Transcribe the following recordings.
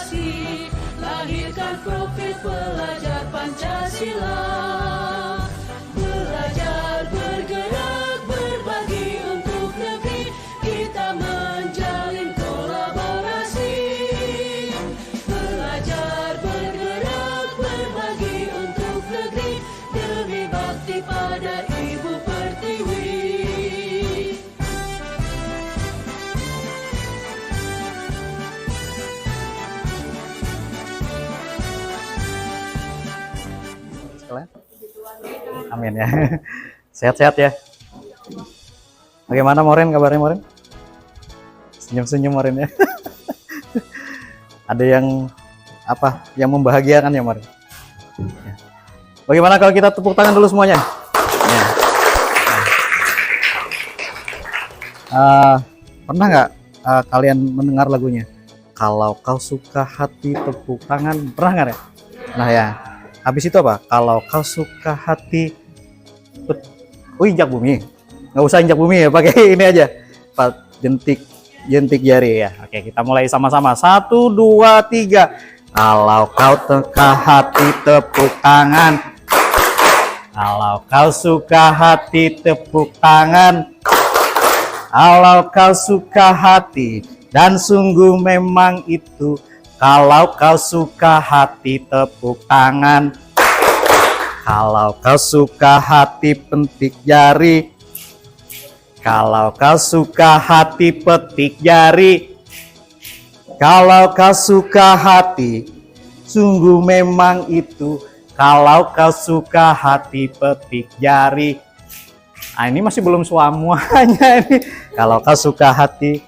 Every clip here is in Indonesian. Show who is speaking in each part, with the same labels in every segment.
Speaker 1: kolaborasi, lahirkan profil pelajar Pancasila. Belajar, bergerak, berbagi untuk negeri, kita menjalin kolaborasi. Belajar, bergerak, berbagi untuk negeri, demi bakti pada Ibu Pertiwi.
Speaker 2: Amin ya. Sehat-sehat ya. Bagaimana Moren, kabarnya Moren? Senyum-senyum Moren ya. Ada yang apa? Yang membahagiakan ya Moren? Bagaimana kalau kita tepuk tangan dulu semuanya? Ya. Pernah nggak kalian mendengar lagunya? Kalau kau suka hati tepuk tangan, pernah nggak ya? Nah ya. Habis itu apa? Kalau kau suka hati, injak bumi. Nggak usah injak bumi ya, pakai ini aja. Jentik jari ya. Oke, kita mulai sama-sama. 1, 2, 3. Kalau kau suka hati tepuk tangan. Kalau kau suka hati tepuk tangan. Kalau kau suka hati dan sungguh memang itu. Kalau kau suka hati tepuk tangan. Kalau kau suka hati petik jari. Kalau kau suka hati petik jari. Kalau kau suka hati, sungguh memang itu. Kalau kau suka hati petik jari. Nah, ini masih belum semuanya ini. Kalau kau suka hati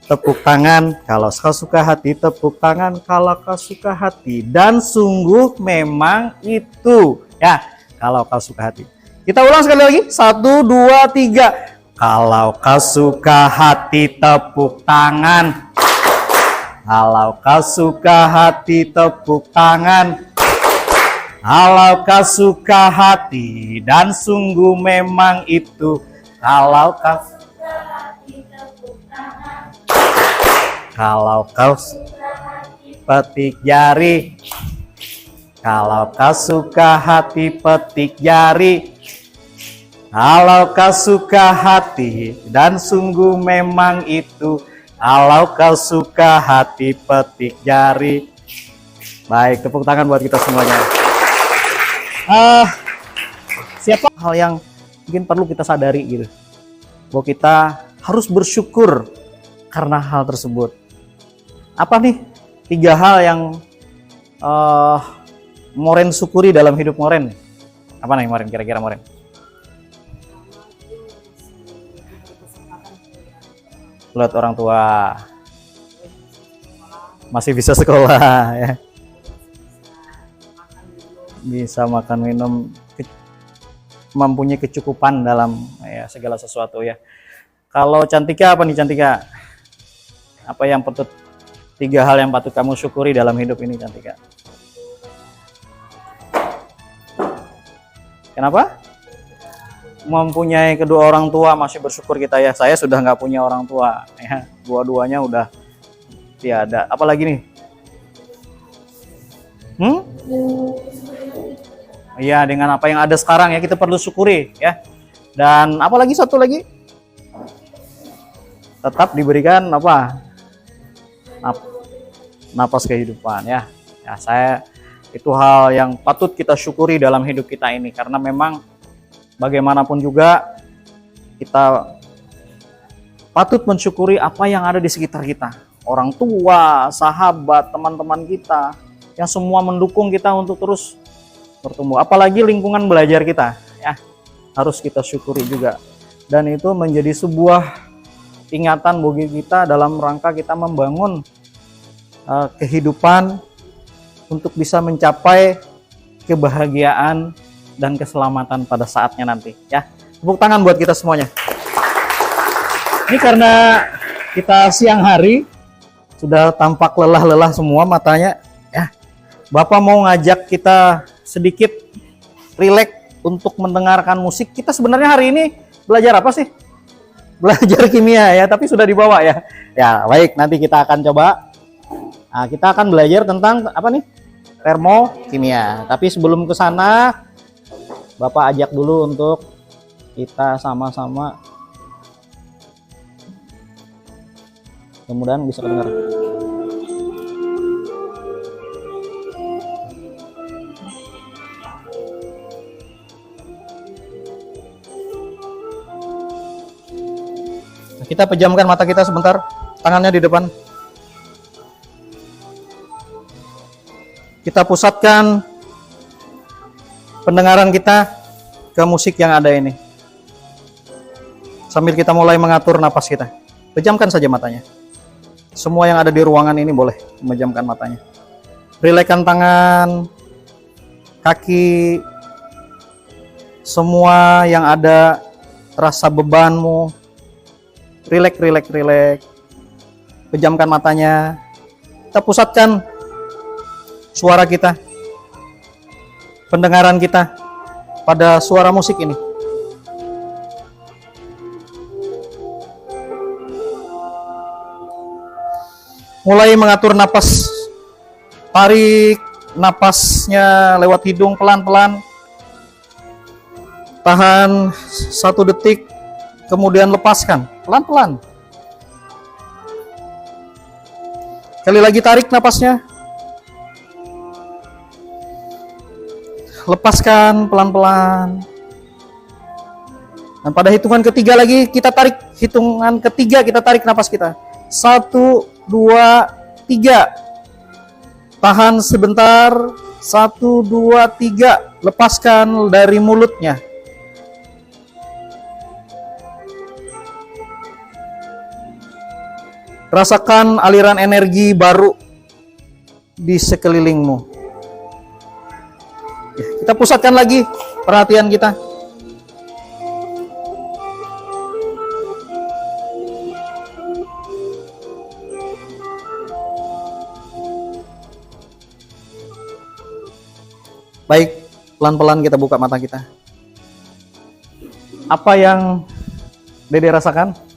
Speaker 2: tepuk tangan, kalau kau suka hati tepuk tangan, kalau kau suka hati dan sungguh memang itu ya. Kalau kau suka hati, kita ulang sekali lagi. 1, 2, 3. Kalau kau suka hati tepuk tangan, kalau kau suka hati tepuk tangan, kalau kau suka hati dan sungguh memang itu. Kalau kau kalau kau petik jari, kalau kau suka hati petik jari, kalau kau suka hati dan sungguh memang itu. Kalau kau suka hati petik jari. Baik, tepuk tangan buat kita semuanya. Siapa hal yang mungkin perlu kita sadari gitu, bahwa kita harus bersyukur karena hal tersebut. Apa nih 3 hal yang Moren syukuri dalam hidup Moren? Apa nih Moren, kira-kira Moren? Lihat orang tua masih bisa sekolah ya, bisa makan minum, mempunyai kecukupan dalam ya, segala sesuatu ya. Kalau Cantika apa nih Cantika? Apa yang patut 3 hal yang patut kamu syukuri dalam hidup ini Cantika? Kenapa? Mempunyai kedua orang tua, masih bersyukur kita ya. Saya sudah nggak punya orang tua ya, dua-duanya udah tiada. Apalagi nih? Iya, dengan apa yang ada sekarang ya kita perlu syukuri ya. Dan apalagi satu lagi, tetap diberikan apa? Napas kehidupan ya. Ya, saya itu hal yang patut kita syukuri dalam hidup kita ini, karena memang bagaimanapun juga kita patut mensyukuri apa yang ada di sekitar kita. Orang tua, sahabat, teman-teman kita yang semua mendukung kita untuk terus bertumbuh. Apalagi lingkungan belajar kita ya, harus kita syukuri juga. Dan itu menjadi sebuah ingatan bagi kita dalam rangka kita membangun kehidupan untuk bisa mencapai kebahagiaan dan keselamatan pada saatnya nanti ya. Tepuk tangan buat kita semuanya. Ini karena kita siang hari sudah tampak lelah-lelah semua matanya ya. Bapak mau ngajak kita sedikit rileks untuk mendengarkan musik. Kita sebenarnya hari ini belajar apa sih? Belajar kimia ya, tapi sudah dibawa ya. Ya, baik, nanti kita akan coba Nah, kita akan belajar tentang apa nih? Termokimia. Tapi sebelum ke sana, Bapak ajak dulu untuk kita sama-sama. Mudah-mudahan bisa kedengar. Kita pejamkan mata kita sebentar, tangannya di depan. Kita pusatkan pendengaran kita ke musik yang ada ini. Sambil kita mulai mengatur napas kita. Pejamkan saja matanya. Semua yang ada di ruangan ini boleh memejamkan matanya. Rilekskan tangan, kaki, semua yang ada rasa bebanmu. Rileks. Pejamkan matanya. Kita pusatkan suara kita, pendengaran kita pada suara musik ini. Mulai mengatur napas. Tarik napasnya lewat hidung pelan-pelan. Tahan 1 detik. Kemudian lepaskan pelan-pelan. Sekali lagi tarik napasnya. Lepaskan pelan-pelan. Dan pada hitungan ketiga lagi kita tarik. Hitungan ketiga kita tarik napas kita. 1, 2, 3. Tahan sebentar. 1, 2, 3. Lepaskan dari mulutnya. Rasakan aliran energi baru di sekelilingmu. Kita pusatkan lagi perhatian kita. Baik, pelan-pelan kita buka mata kita. Apa yang Dede rasakan?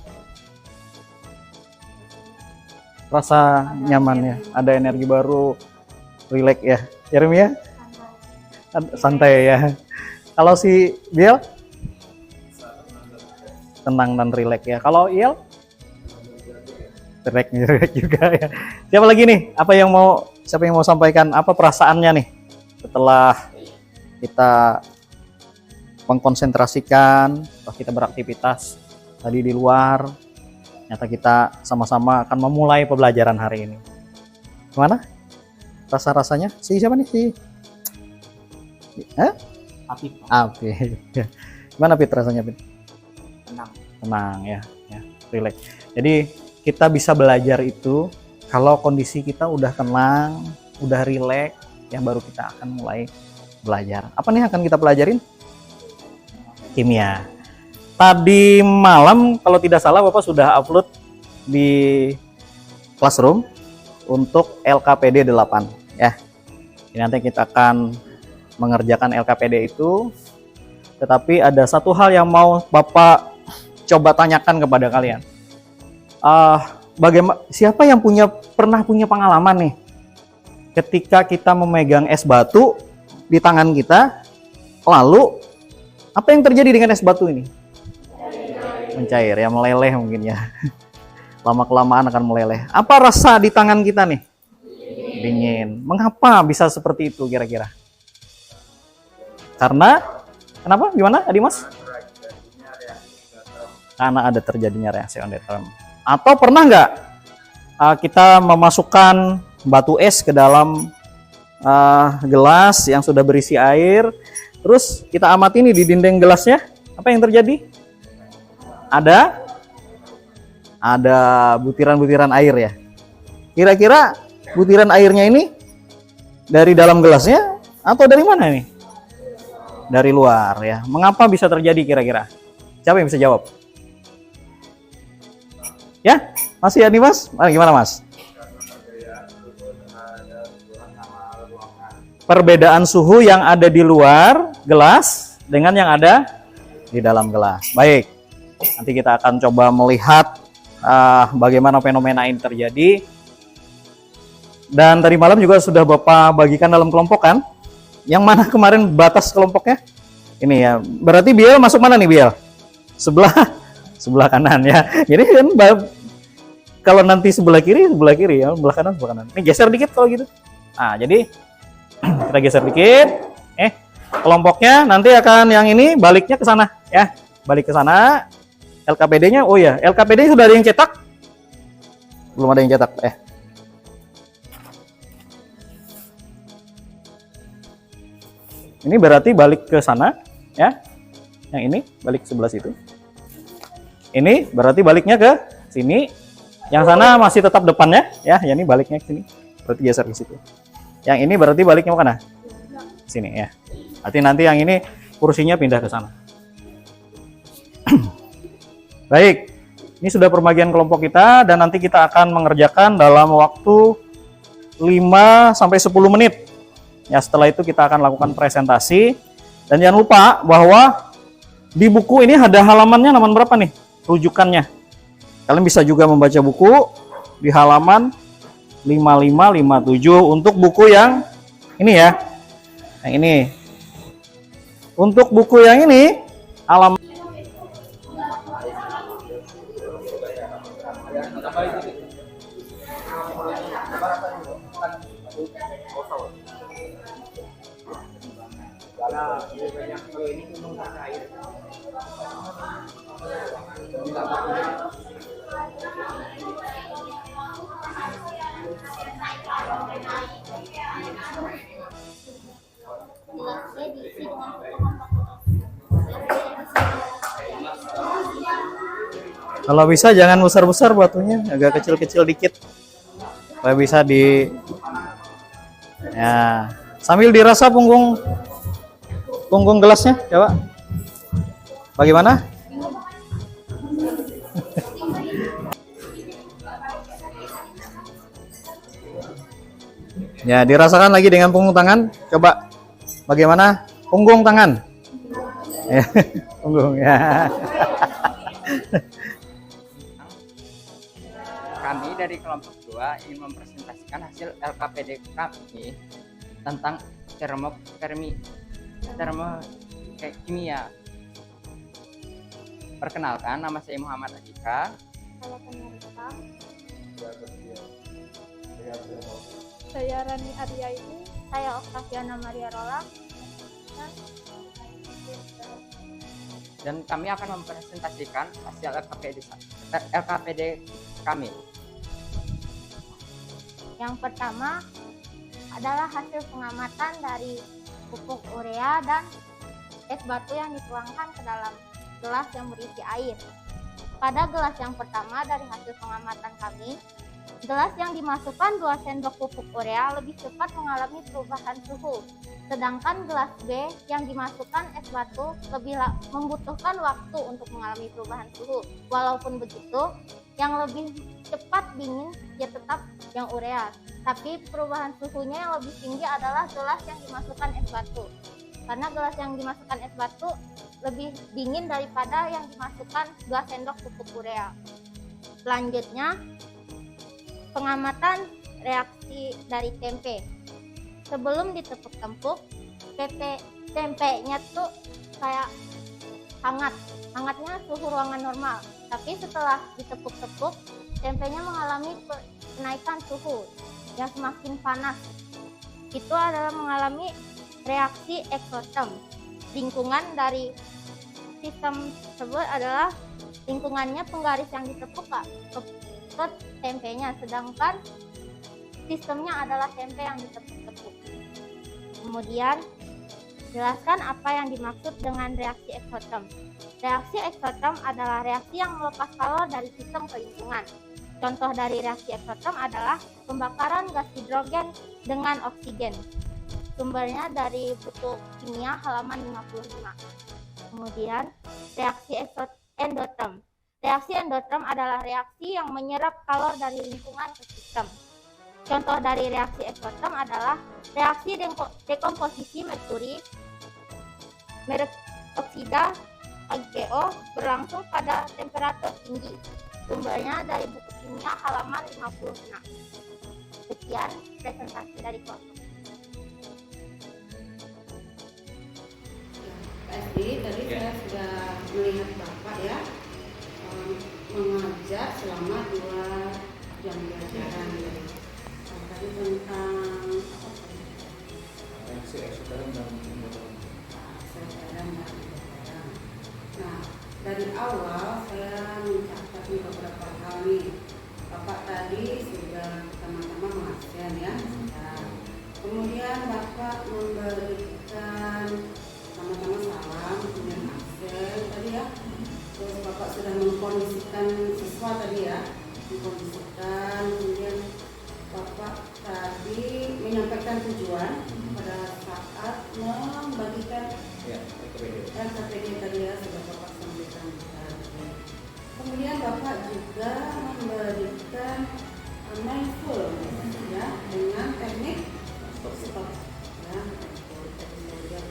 Speaker 2: Rasa nyaman ya, ada energi baru, rileks ya. Jeremy ya? Santai ya. Kalau si Biel? Tenang dan rileks ya. Kalau Iel? Rileks juga ya. Siapa lagi nih? Siapa yang mau sampaikan apa perasaannya nih? Setelah kita mengkonsentrasikan, setelah kita beraktivitas tadi di luar, ternyata kita sama-sama akan memulai pembelajaran hari ini. Gimana? Rasa-rasanya? Siapa nih? Apit. Gimana Pit rasanya Pit? Tenang ya, rileks. Jadi kita bisa belajar itu kalau kondisi kita udah tenang, udah rileks, ya baru kita akan mulai belajar. Apa nih akan kita pelajarin? Kimia. Tadi malam kalau tidak salah Bapak sudah upload di Classroom untuk LKPD 8 ya. Ini nanti kita akan mengerjakan LKPD itu. Tetapi ada satu hal yang mau Bapak coba tanyakan kepada kalian. Siapa yang pernah punya pengalaman nih ketika kita memegang es batu di tangan kita, lalu apa yang terjadi dengan es batu ini? Mencair ya, meleleh mungkin ya. Lama-kelamaan akan meleleh. Apa rasa di tangan kita nih? Dingin. Mengapa bisa seperti itu kira-kira? Kenapa? Gimana Adimas? Karena ada terjadinya reaksi endoterm. Atau pernah nggak kita memasukkan batu es ke dalam gelas yang sudah berisi air, terus kita amati nih di dinding gelasnya, apa yang terjadi? Ada butiran-butiran air ya. Kira-kira butiran airnya ini dari dalam gelasnya atau dari mana nih? Dari luar ya. Mengapa bisa terjadi kira-kira? Siapa yang bisa jawab? Ya, masih ya nih Mas? Gimana Mas? Perbedaan suhu yang ada di luar gelas dengan yang ada di dalam gelas. Baik, nanti kita akan coba melihat bagaimana fenomena ini terjadi. Dan tadi malam juga sudah Bapak bagikan dalam kelompok kan? Yang mana kemarin batas kelompoknya? Ini ya. Berarti Biel masuk mana nih Biel? Sebelah kanan ya. Jadi kan kalau nanti sebelah kiri ya, sebelah kanan sebelah kanan. Ini geser dikit kalau gitu. Nah, jadi kita geser dikit. Kelompoknya nanti akan yang ini baliknya ke sana ya. Balik ke sana. LKPD-nya, oh ya, LKPD sudah ada yang cetak? Belum ada yang cetak. Ini berarti balik ke sana ya. Yang ini balik sebelah situ. Ini berarti baliknya ke sini. Yang sana masih tetap depannya ya. Yang ini baliknya ke sini. Berarti geser ke situ. Yang ini berarti baliknya ke mana? Sini ya. Berarti nanti yang ini kursinya pindah ke sana. Baik. Ini sudah pembagian kelompok kita dan nanti kita akan mengerjakan dalam waktu 5 sampai 10 menit. Ya, setelah itu kita akan lakukan presentasi. Dan jangan lupa bahwa di buku ini ada halamannya halaman berapa nih? Rujukannya. Kalian bisa juga membaca buku di halaman 55, 57 untuk buku yang ini ya. Yang ini. Untuk buku yang ini halaman kalau bisa jangan besar-besar batunya, agak kecil-kecil dikit. Supaya bisa ya, sambil dirasa punggung gelasnya, coba. Bagaimana? Ya, dirasakan lagi dengan punggung tangan. Coba. Bagaimana? Punggung tangan. Ya, punggung ya.
Speaker 3: Kami dari kelompok 2 ingin mempresentasikan hasil LKPD kami tentang termokimia. Perkenalkan, nama saya Muhammad Adika.
Speaker 4: Saya Rani Aryaini. Saya Octaviana Maria Rola.
Speaker 3: Dan kami akan mempresentasikan hasil LKPD kami.
Speaker 4: Yang pertama adalah hasil pengamatan dari pupuk urea dan es batu yang dituangkan ke dalam gelas yang berisi air. Pada gelas yang pertama dari hasil pengamatan kami, gelas yang dimasukkan 2 sendok pupuk urea lebih cepat mengalami perubahan suhu. Sedangkan gelas B yang dimasukkan es batu lebih membutuhkan waktu untuk mengalami perubahan suhu. Walaupun begitu, yang lebih cepat dingin ya tetap yang urea. Tapi perubahan suhunya yang lebih tinggi adalah gelas yang dimasukkan es batu. Karena gelas yang dimasukkan es batu lebih dingin daripada yang dimasukkan 2 sendok pupuk urea. Selanjutnya, pengamatan reaksi dari tempe. Sebelum ditepuk-tepuk, tempenya tuh kayak hangat. Hangatnya suhu ruangan normal. Tapi setelah ditepuk-tepuk, tempenya mengalami kenaikan suhu yang semakin panas. Itu adalah mengalami reaksi eksoterm. Lingkungan dari sistem tersebut adalah lingkungannya penggaris yang ditepuk ke tempenya, sedangkan sistemnya adalah tempe yang ditepuk-tepuk. Kemudian, jelaskan apa yang dimaksud dengan reaksi eksoterm. Reaksi eksoterm adalah reaksi yang melepas kalor dari sistem ke lingkungan. Contoh dari reaksi eksoterm adalah pembakaran gas hidrogen dengan oksigen. Sumbernya dari buku kimia halaman 55. Kemudian, reaksi endoterm. Reaksi endoterm adalah reaksi yang menyerap kalor dari lingkungan ke sistem. Contoh dari reaksi eksoterm adalah reaksi dekomposisi merkuri, oksida, HgO berlangsung pada temperatur tinggi. Sumbernya dari buku kimia halaman 56. Sekian presentasi dari kelompok.
Speaker 5: SD tadi saya sudah melihat Bapak ya mengajar selama 2 jam pelajaran. Tadi tentang
Speaker 6: eksoterm dan endotherm.
Speaker 5: Nah, dari awal saya mencatat beberapa hal nih. Bapak tadi sudah pertama-tama mengajar ya. Nah, kemudian Bapak memberikan sama-sama salam, kemudian absen tadi ya. Terus Bapak sudah mengkondisikan siswa tadi ya, mengkondisikan. Kemudian Bapak tadi menyampaikan tujuan pada saat membagikan LKPD tadi ya, sudah Bapak sampaikan tadi. Kemudian Bapak juga memberikan mindful ya dengan teknik stop ya.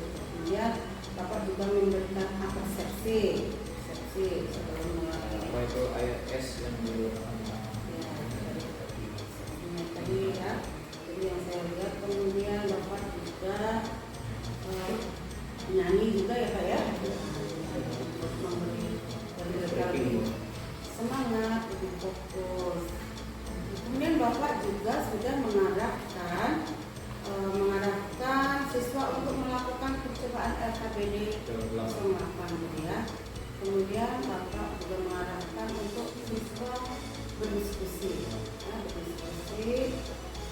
Speaker 5: Kemudian Bapak juga memberikan persepsi sebelum mulai.
Speaker 6: Apa itu IS yang dulu
Speaker 5: Tadi ya, jadi yang saya lihat. Kemudian Bapak juga nyanyi juga ya Pak ya, memberi lebih semangat, lebih fokus. Kemudian Bapak juga sudah mengarahkan siswa untuk melakukan percobaan LKPD 08 gitu ya. Kemudian Bapak juga mengarahkan untuk siswa berdiskusi ya,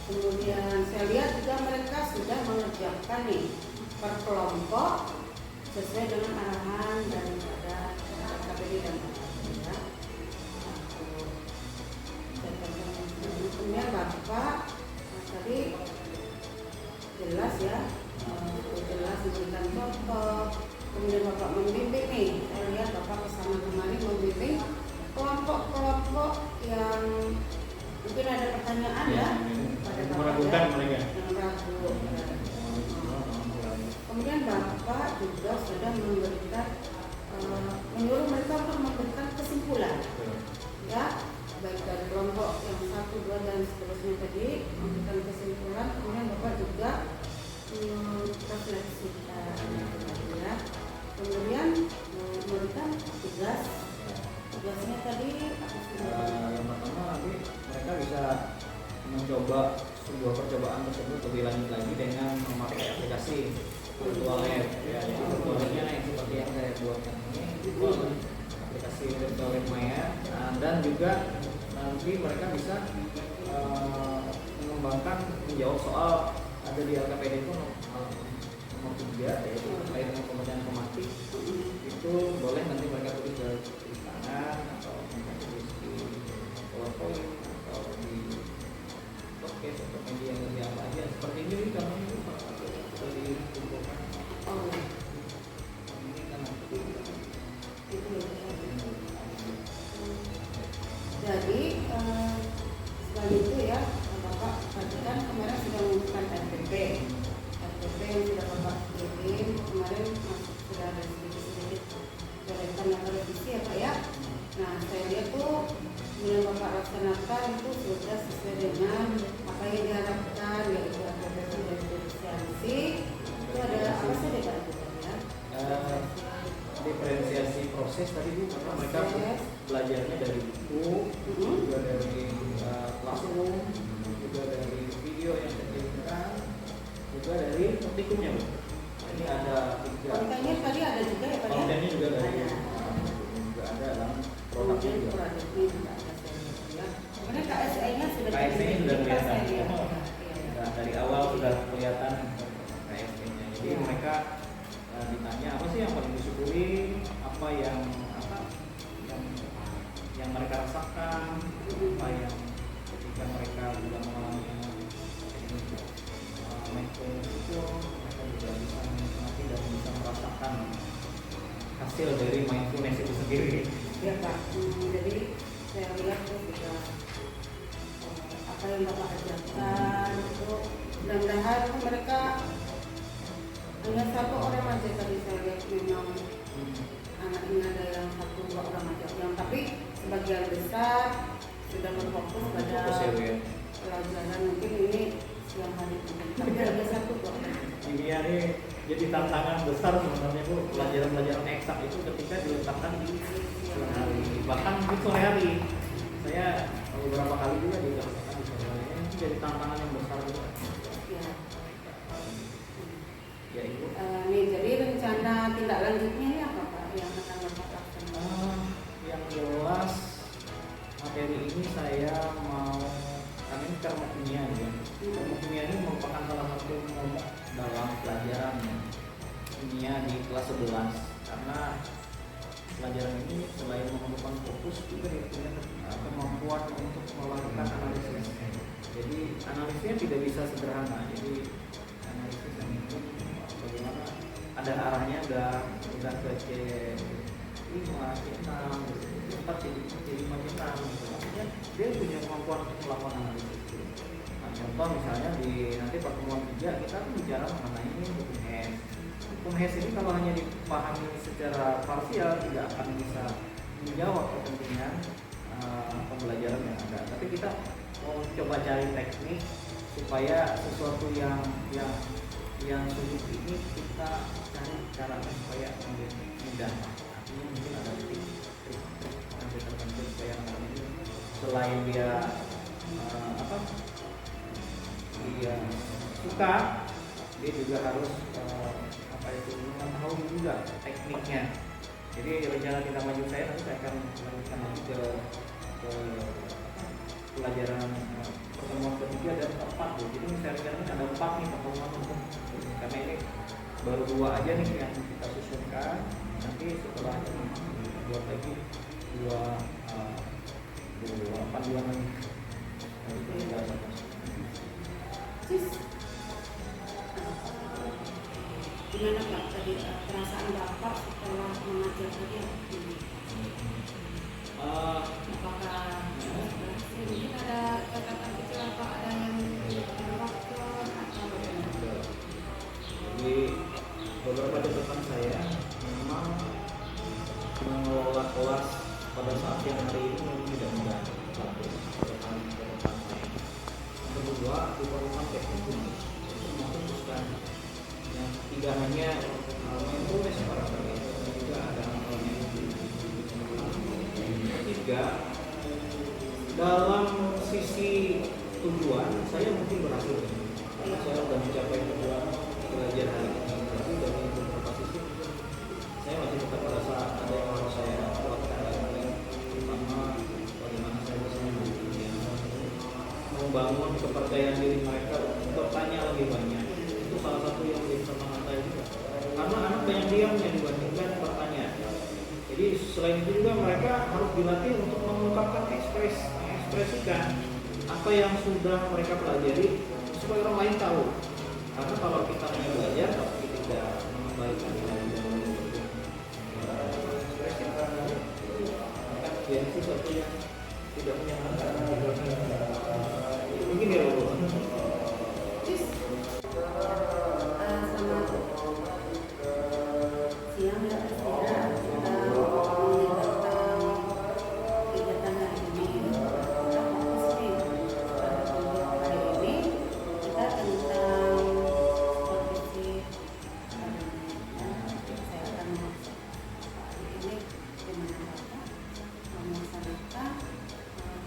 Speaker 5: Kemudian saya lihat juga mereka sudah mengerjakan nih per kelompok sesuai dengan arahan daripada LKPD dan ya. Kemudian Bapak tadi jelas ya, jelas memberikan contoh. Kemudian Bapak membimbing nih, saya lihat Bapak kesana kemari membimbing kelompok-kelompok yang mungkin ada pertanyaan ya pada
Speaker 6: meragukan mereka.
Speaker 5: yang ragu. Kemudian Bapak juga sudah memberikan menyuruh mereka untuk memberikan kesimpulan ya, baik dari kelompok yang 1, 2 dan seterusnya tadi memberikan kesimpulan. Kemudian Bapak juga refleksikan ya. Kemudian memberikan tugasnya tadi
Speaker 6: Yang pertama nanti mereka bisa mencoba sebuah percobaan tersebut lebih lanjut lagi dengan memakai aplikasi virtual lab ya. Jadi virtual labnya yang seperti yang saya buatkan ini aplikasi virtual lab Maya. Dan juga nanti mereka bisa mengembangkan menjawab soal ada di LKPD itu nomor 3 yaitu terkait dengan pembacaan pematik. Itu boleh nanti mereka tulis di tangan atau tulis di PowerPoint atau di podcast atau media yang apa aja seperti ini kalau ini sudah dikumpulkan. Ini kan nanti
Speaker 5: jadi selain itu ya Bapak tadi kan kemarin sudah mengumumkan RPP yang sudah Bapak kirim kemarin sudah ada sedikit goresan yang revisi ya Pak ya. Nah saya lihat tuh yang Bapak laksanakan itu sudah sesuai dengan apa yang diharapkan, yaitu RPP dan diferensiasi. Itu ada apa saja Pak itu ya?
Speaker 6: Diferensiasi proses tadi Bu, karena mereka belajarnya dari buku, juga dari classroom, juga dari video yang dikirimkan, juga dari praktikumnya Bu. Ini ada 3.
Speaker 5: Kontennya tadi ada juga ya Pak ya?
Speaker 6: Kontennya juga dari juga ada dalam produknya juga.
Speaker 5: Produknya juga ada ya. Kemudian KSE-nya sudah
Speaker 6: KSE-nya sudah kelihatan.
Speaker 5: ya.
Speaker 6: Nah, dari awal sudah kelihatan KSE-nya. Jadi mereka ditanya apa sih yang paling disyukuri, apa yang mereka rasakan, apa yang ketika mereka juga mengalami mindfulness itu mereka juga bisa menikmati dan bisa merasakan hasil dari mindfulness itu sendiri.
Speaker 5: Ya Pak, jadi saya lihat tuh juga apa yang Bapak ajarkan itu mudah-mudahan mereka hanya 1 orang aja tadi saya lihat memang anaknya ada yang 1, 2 orang aja yang tapi sebagian besar sudah berfokus pada pelajaran mungkin ini siang hari tapi ada satu kok.
Speaker 6: Ini ya nih jadi tantangan besar sebenarnya Bu, pelajaran-pelajaran eksak itu ketika diletakkan di siang hari, bahkan mungkin sore hari. Saya beberapa kali juga diletakkan di sore hari, ini jadi tantangan yang besar juga.
Speaker 5: Ya.
Speaker 6: Ya Ibu.
Speaker 5: Nih jadi rencana tindak lanjutnya ini apa Pak yang akan Bapak lakukan?
Speaker 6: Yang jelas materi ini saya mau, karena ini karena kimia ya. Karena kimia ini merupakan salah satu momok dalam pelajaran kimia di kelas 11. Karena pelajaran ini selain memerlukan fokus juga punya kemampuan untuk melakukan analisis. Jadi analisisnya tidak bisa sederhana. Jadi analisis yang itu bagaimana ada arahnya udah ke C5, C6, C4, C5, C6 gitu. Maksudnya dia punya kemampuan untuk melakukan analisis. Nah, contoh misalnya di nanti pertemuan 3 kita akan bicara mengenai hukum Hess. Hukum Hess ini kalau hanya dipahami secara parsial tidak akan bisa menjawab kepentingan pembelajaran yang ada. Tapi kita mau coba cari teknik supaya sesuatu yang sulit ini kita cari cara supaya menjadi mudah. Artinya mungkin ada trik tertentu supaya anak ini selain dia dia suka, dia juga harus mengetahui juga tekniknya. Jadi rencana tindak lanjut saya nanti saya akan melanjutkan lagi ke pelajaran pertemuan ketiga dan keempat. Jadi saya rencanakan ada 4 nih pertemuan untuk, karena ini baru 2 aja nih yang kita susunkan. Nanti setelah itu buat lagi 2 panduan lagi.
Speaker 5: Gimana Pak tadi perasaan Bapak setelah mengajar tadi? Apakah mungkin ada catatan kecil apa ada yang faktor atau bagaimana?
Speaker 6: Jadi beberapa catatan saya memang mengelola kelas pada saat yang hari ini memang tidak mudah. Catatan saya. Yang kedua, diperlukan teknik khusus untuk memutuskan yang tidak hanya memproses karakter itu, tapi juga ada hal-halnya. Ketiga, dalam sisi tujuan saya mungkin berhasil. Karena saya sudah mencapai tujuan belajar hari ini. Tapi dari beberapa sisi saya masih tetap merasa ada yang harus saya kuatkan lagi. Pertama, bagaimana saya bisa membangun kepercayaan diri mereka untuk bertanya lebih banyak. Itu salah satu yang menjadi tantangan saya juga. Karena anak banyak diamnya dibandingkan bertanya. Jadi selain itu juga mereka harus dilatih untuk mengungkapkan mengekspresikan apa yang sudah mereka pelajari supaya orang lain tahu. Karena kalau kita hanya belajar tapi tidak mengembalikan nilai dan mengekspresikan ya sesuatu yang tidak menyenangkan. Mungkin ya Bu.
Speaker 5: Siang ya,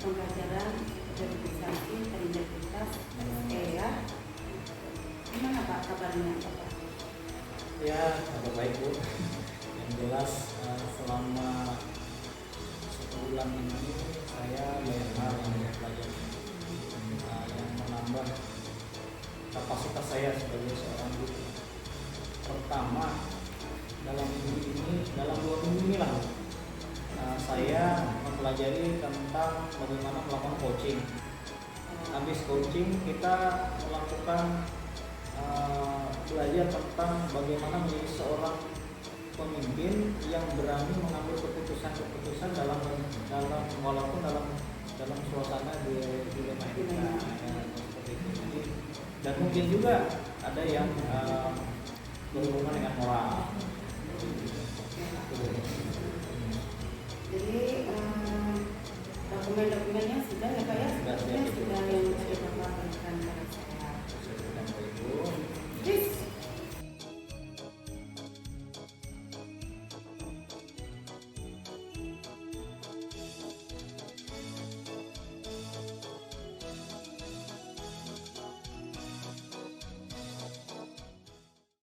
Speaker 5: pembelajaran organisasi terintegritas ya. Gimana Pak kabarnya Pak?
Speaker 6: Ya, kabar baik Bu. Yang jelas selama sebulan ini saya banyak hal yang saya pelajari yang menambah kapasitas saya sebagai seorang guru. Pertama, dalam 2 minggu ini lah saya mempelajari tentang bagaimana melakukan coaching. Habis coaching kita melakukan belajar tentang bagaimana menjadi seorang pemimpin yang berani mengambil keputusan dalam walaupun dalam suasana di rumah kita ya, seperti itu. Jadi, dan mungkin juga ada yang berhubungan dengan moral.
Speaker 5: Jadi Dokumen-dokumennya sudah ya Pak ya?
Speaker 6: Sudah,
Speaker 5: Sudah yang tadi Bapak berikan pada saya.
Speaker 6: Sesuai dengan itu